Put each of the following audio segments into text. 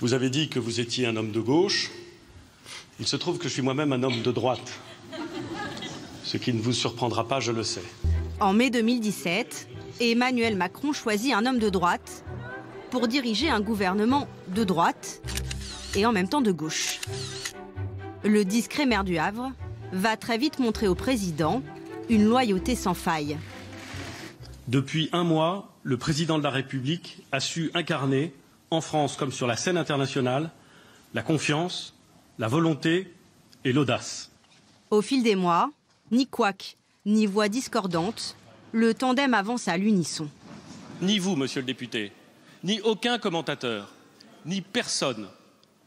Vous avez dit que vous étiez un homme de gauche. Il se trouve que je suis moi-même un homme de droite. Ce qui ne vous surprendra pas, je le sais. En mai 2017, Emmanuel Macron choisit un homme de droite pour diriger un gouvernement de droite et en même temps de gauche. Le discret maire du Havre va très vite montrer au président une loyauté sans faille. Depuis un mois, le président de la République a su incarner, en France comme sur la scène internationale, la confiance, la volonté et l'audace. Au fil des mois, ni couac, ni voix discordantes, le tandem avance à l'unisson. Ni vous, monsieur le député, ni aucun commentateur, ni personne,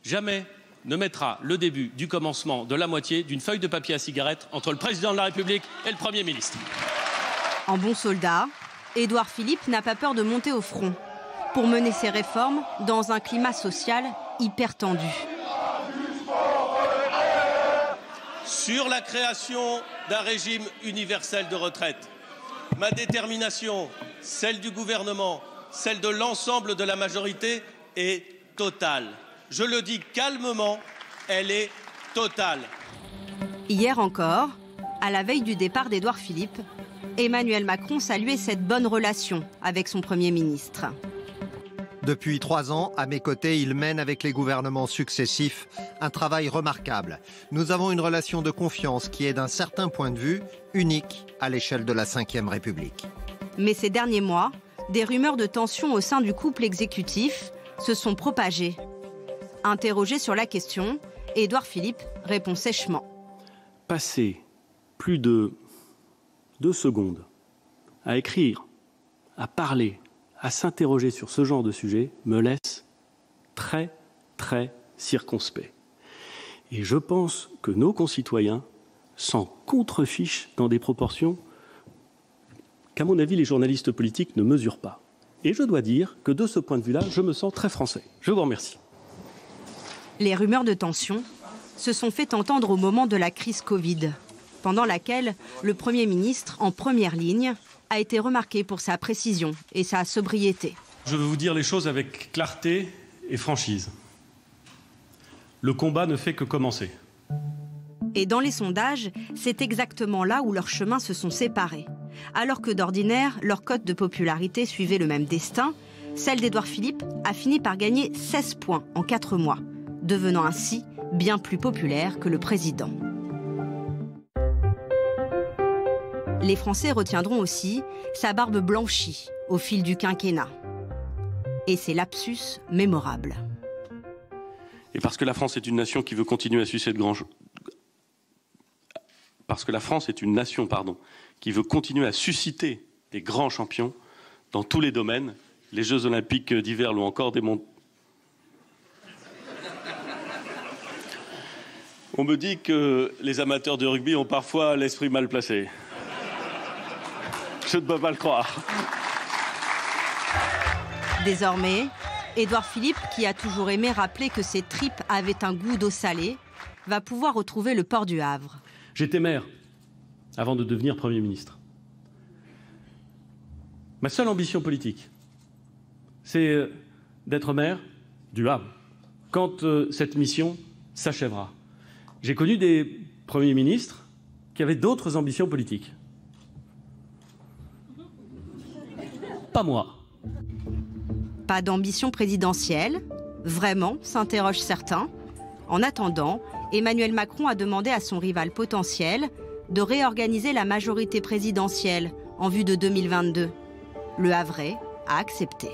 jamais ne mettra le début du commencement de la moitié d'une feuille de papier à cigarette entre le président de la République et le Premier ministre. En bon soldat, Édouard Philippe n'a pas peur de monter au front pour mener ses réformes dans un climat social hyper tendu. Sur la création d'un régime universel de retraite, ma détermination, celle du gouvernement, celle de l'ensemble de la majorité est totale. Je le dis calmement, elle est totale. Hier encore, à la veille du départ d'Édouard Philippe, Emmanuel Macron saluait cette bonne relation avec son Premier ministre. Depuis 3 ans, à mes côtés, il mène avec les gouvernements successifs un travail remarquable. Nous avons une relation de confiance qui est d'un certain point de vue unique à l'échelle de la Ve République. Mais ces derniers mois, des rumeurs de tension au sein du couple exécutif se sont propagées. Interrogé sur la question, Édouard Philippe répond sèchement. Passer plus de 2 secondes à écrire, à parler, à s'interroger sur ce genre de sujet me laisse très, très circonspect. Et je pense que nos concitoyens s'en contrefichent dans des proportions qu'à mon avis les journalistes politiques ne mesurent pas. Et je dois dire que de ce point de vue-là, je me sens très français. Je vous remercie. Les rumeurs de tension se sont fait entendre au moment de la crise Covid, pendant laquelle le Premier ministre, en première ligne, a été remarqué pour sa précision et sa sobriété. Je veux vous dire les choses avec clarté et franchise. Le combat ne fait que commencer. Et dans les sondages, c'est exactement là où leurs chemins se sont séparés. Alors que d'ordinaire, leur cote de popularité suivait le même destin, celle d'Édouard Philippe a fini par gagner 16 points en 4 mois, devenant ainsi bien plus populaire que le président. Les Français retiendront aussi sa barbe blanchie au fil du quinquennat et ses lapsus mémorables. Et parce que la France est une nation qui veut continuer à susciter de grands... Parce que la France est une nation, qui veut continuer à susciter des grands champions dans tous les domaines, les Jeux Olympiques d'hiver l'ont encore démontré. On me dit que les amateurs de rugby ont parfois l'esprit mal placé. Je ne peux pas le croire. Désormais, Édouard Philippe, qui a toujours aimé rappeler que ses tripes avaient un goût d'eau salée, va pouvoir retrouver le port du Havre. J'étais maire avant de devenir Premier ministre. Ma seule ambition politique, c'est d'être maire du Havre quand cette mission s'achèvera. J'ai connu des premiers ministres qui avaient d'autres ambitions politiques. Pas moi. Pas d'ambition présidentielle? Vraiment, s'interrogent certains. En attendant, Emmanuel Macron a demandé à son rival potentiel de réorganiser la majorité présidentielle en vue de 2022. Le Havrais a accepté.